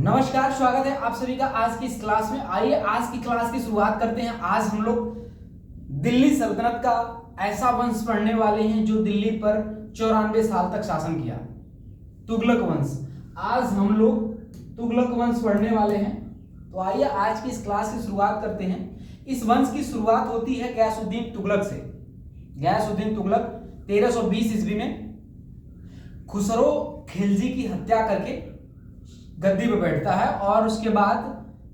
नमस्कार, स्वागत है आप सभी का आज की इस क्लास में। आइए आज की क्लास की शुरुआत करते हैं। आज हम लोग दिल्ली सल्तनत का ऐसा वंश पढ़ने वाले हैं जो दिल्ली पर 94 साल तक शासन किया, तुगलक वंश। आज हम लोग तुगलक वंश पढ़ने वाले हैं। तो आइए आज की इस क्लास की शुरुआत करते हैं। इस वंश की शुरुआत होती है गयासुद्दीन तुगलक से। गयासुद्दीन तुगलक 1320 ईस्वी में खुसरो खिलजी की हत्या करके गद्दी पर बैठता है और उसके बाद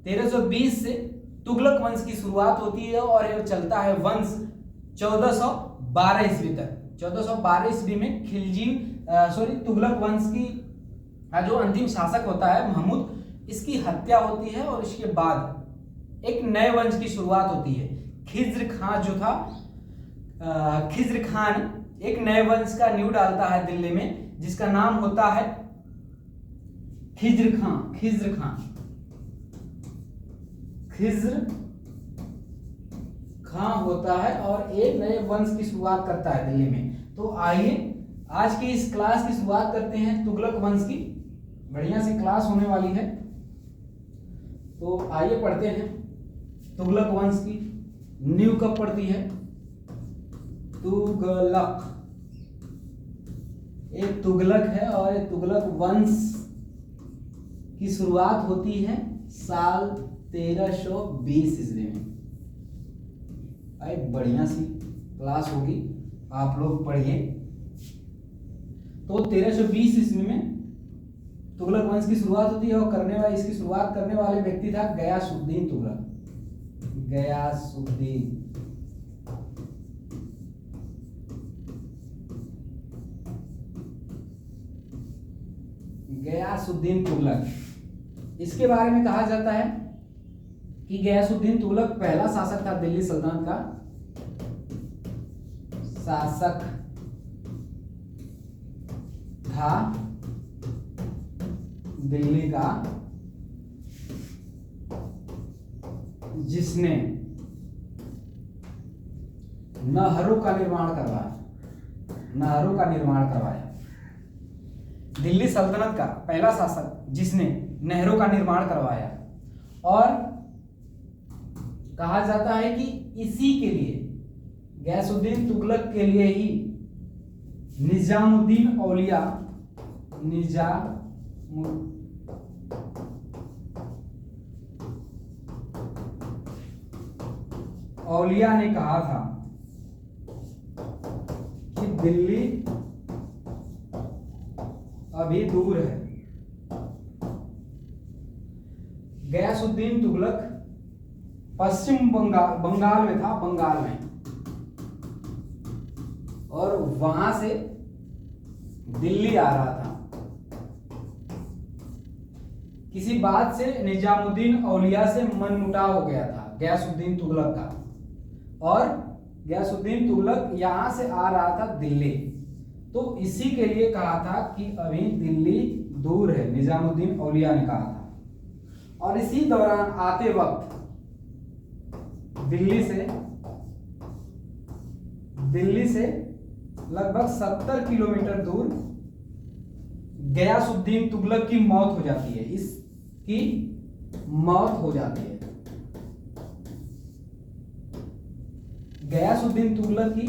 1320 से तुगलक वंश की शुरुआत होती है और यह चलता है वंश 1412 ईस्वी तक। 1412 ईस्वी में तुगलक वंश की जो अंतिम शासक होता है महमूद, इसकी हत्या होती है और इसके बाद एक नए वंश की शुरुआत होती है। खिज्र खान जो था, खिज्र खान एक नए वंश का नींव डालता है दिल्ली में, जिसका नाम होता है खिज्र खान। खिज्र खान होता है और एक नए वंश की शुरुआत करता है दिल्ली में। तो आइए आज की इस क्लास की शुरुआत करते हैं तुगलक वंश की। बढ़िया सी क्लास होने वाली है। तो आइए पढ़ते हैं तुगलक वंश की नींव कब पड़ती है। तुगलक, एक तुगलक है और एक तुगलक वंश की शुरुआत होती है साल 1320 ईस्वी में। एक बढ़िया सी क्लास होगी, आप लोग पढ़िए। तो 1320 ईस्वी में तुगलक वंश की शुरुआत होती है और इसकी शुरुआत करने वाले व्यक्ति था गयासुद्दीन तुगलक। गयासुद्दीन तुगलक। इसके बारे में कहा जाता है कि गयासुद्दीन तुगलक पहला शासक था दिल्ली सल्तनत का। शासक था दिल्ली का जिसने नहरों का निर्माण करवाया। दिल्ली सल्तनत का पहला शासक जिसने नहरों का निर्माण करवाया। और कहा जाता है कि इसी के लिए, गयासुद्दीन तुगलक के लिए ही निजामुद्दीन औलिया ने कहा था कि दिल्ली अभी दूर है। गयासुद्दीन तुगलक पश्चिम बंगाल में था, बंगाल में, और वहां से दिल्ली आ रहा था। किसी बात से निजामुद्दीन औलिया से मनमुटाव हो गया था गयासुद्दीन तुगलक का, और गयासुद्दीन तुगलक यहां से आ रहा था दिल्ली। तो इसी के लिए कहा था कि अभी दिल्ली दूर है, निजामुद्दीन औलिया ने कहा था। और इसी दौरान आते वक्त दिल्ली से लगभग 70 किलोमीटर दूर गयासुद्दीन तुगलक की मौत हो जाती है। इसकी मौत हो जाती है। गयासुद्दीन तुगलक की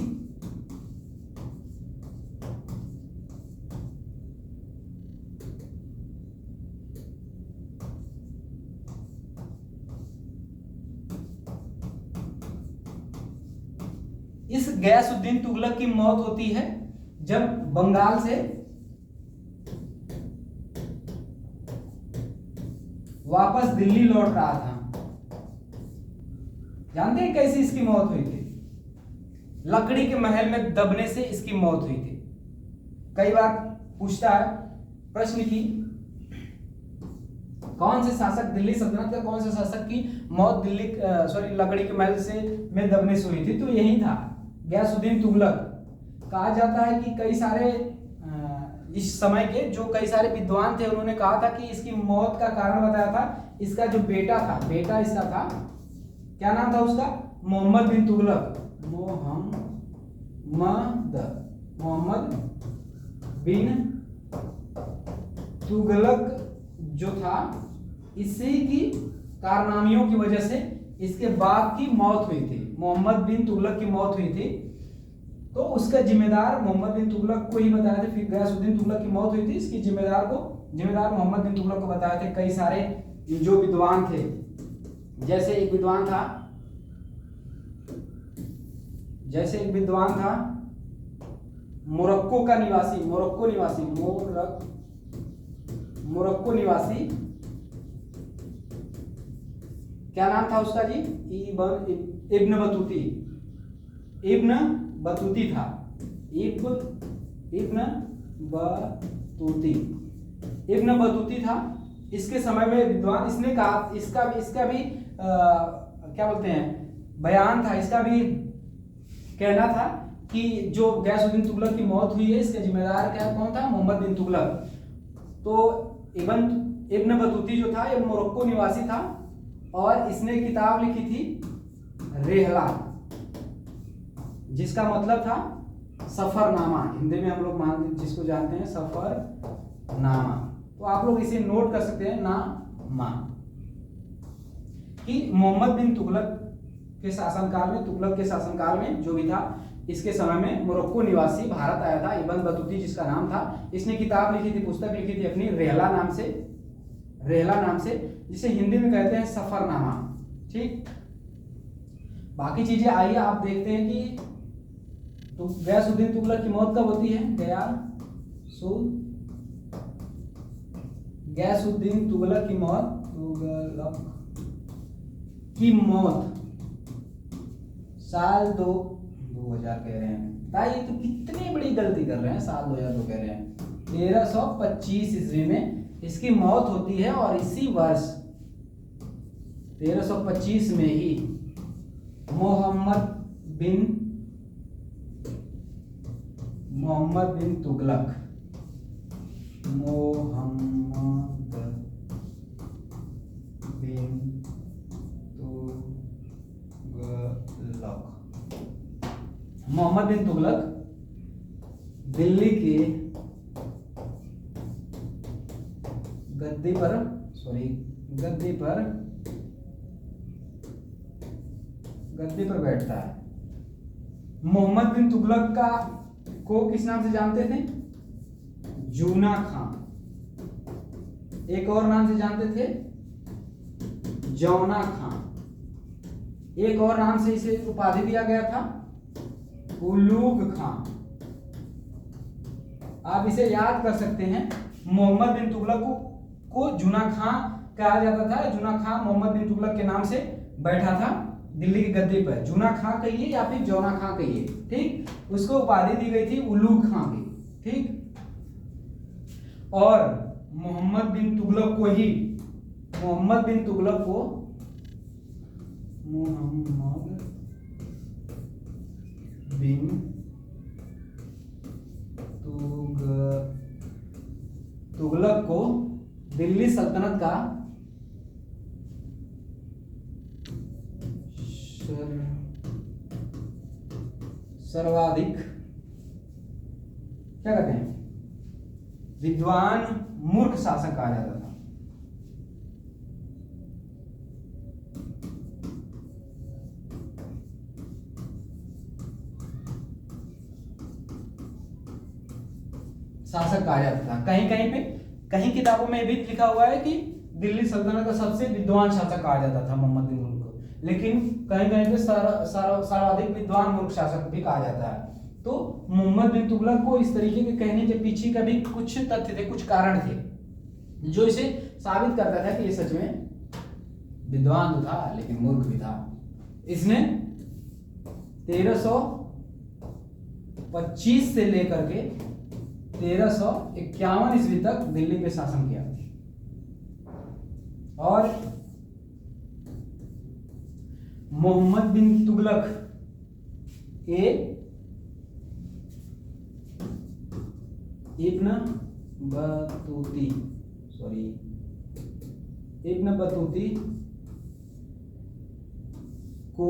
इस गयासुद्दीन तुगलक की मौत होती है जब बंगाल से वापस दिल्ली लौट रहा था। जानते हैं कैसे इसकी मौत हुई थी? लकड़ी के महल में दबने से इसकी मौत हुई थी। कई बार पूछता है प्रश्न की कौन से शासक, दिल्ली सल्तनत का कौन से शासक की मौत लकड़ी के महल में दबने से हुई थी? तो यही था, गयासुद्दीन तुगलक। कहा जाता है कि कई सारे इस समय के जो कई सारे विद्वान थे, उन्होंने कहा था कि इसकी मौत का कारण बताया था इसका जो बेटा इसका था, क्या नाम था उसका? मोहम्मद बिन तुगलक। मोहम्मद बिन तुगलक जो था इसी की कारनामियों की वजह से इसके बाप की मौत हुई थी, मोहम्मद बिन तुगलक की मौत हुई थी। तो उसका जिम्मेदार मोहम्मद बिन तुगलक को ही बताया था। फिर गयासुद्दीन तुगलक की मौत हुई थी, इसकी जिम्मेदार मोहम्मद बिन तुगलक को बताए थे कई सारे जो विद्वान थे। जैसे एक विद्वान था मोरक्को निवासी क्या नाम था उसका जी? इब्न बतूती था। इब्न बतूती था। इसके समय में विद्वान, इसने कहा, इसका भी क्या बोलते हैं, बयान था, इसका भी कहना था कि जो गयासुद्दीन तुगलक की मौत हुई है इसका जिम्मेदार कौन था? मोहम्मद बिन तुगलक। तो इब्न बतूती जो था ये मोरक्को निवासी था और इसने किताब लिखी थी रेहला, जिसका मतलब था सफरनामा। हिंदी में हम लोग जिसको जानते हैं सफरनामा। तो आप लोग इसे नोट कर सकते हैं नामा, कि मोहम्मद बिन तुगलक के शासनकाल में जो भी था, इसके समय में मोरक्को निवासी भारत आया था इब्न बतूती जिसका नाम था। इसने किताब लिखी थी, पुस्तक लिखी थी अपनी रेहला नाम से, जिसे हिंदी में कहते हैं सफरनामा। ठीक, बाकी चीजें आइए आप देखते हैं कि तो गयासुद्दीन तुगलक की मौत कब होती है? गयासुद्दीन तुगलक की मौत साल 2000 कह रहे हैं भाई, तो कितनी बड़ी गलती कर रहे हैं, साल 2002 कह रहे हैं। 1325 ईस्वी में इसकी मौत होती है और इसी वर्ष 1325 में ही मोहम्मद बिन तुगलक मोहम्मद बिन तुगलक दिल्ली के गद्दी पर बैठता है। मोहम्मद बिन तुगलक को किस नाम से जानते थे? जूना खां। एक और नाम से जानते थे जौना खां। एक और नाम से इसे उपाधि दिया गया था उलूग खां। आप इसे याद कर सकते हैं। मोहम्मद बिन तुगलक को जूना खां कहा जाता था। जूना खां मोहम्मद बिन तुगलक के नाम से बैठा था दिल्ली की गद्दी पर। जूना खां कहिए या फिर जौना खां कहिए, ठीक। उसको उपाधि दी गई थी उलूग खां की, ठीक। और मोहम्मद बिन तुगलक को तुगलक को दिल्ली सल्तनत का सर्वाधिक क्या कहते हैं, विद्वान मूर्ख शासक कहा जाता था। कहीं किताबों में भी लिखा हुआ है कि दिल्ली सल्तनत का सबसे विद्वान शासक कहा जाता था मोहम्मद बिन तुगलक को, लेकिन कहीं पे सर्वाधिक विद्वान मूर्ख शासक भी कहा जाता है। तो मोहम्मद बिन तुगलक को इस तरीके के कहने के पीछे का भी कुछ तथ्य थे, कुछ कारण थे जो इसे साबित करता था कि ये सच में विद्वान तो था लेकिन मूर्ख भी था। इसने 1325 से लेकर के 1351 ईस्वी तक दिल्ली पे शासन किया और मोहम्मद बिन तुगलक इब्न बतूती को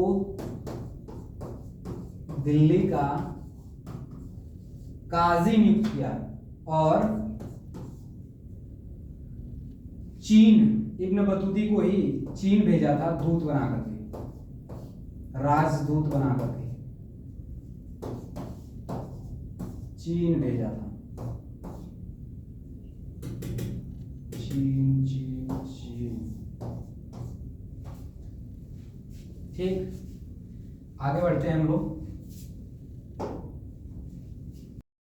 दिल्ली का काजी नियुक्त किया और चीन इब्न बतूती को ही चीन भेजा था दूत बना करके, राजदूत बना करके चीन भेजा था। चीन चीन चीन। ठीक, आगे बढ़ते हैं हम लोग।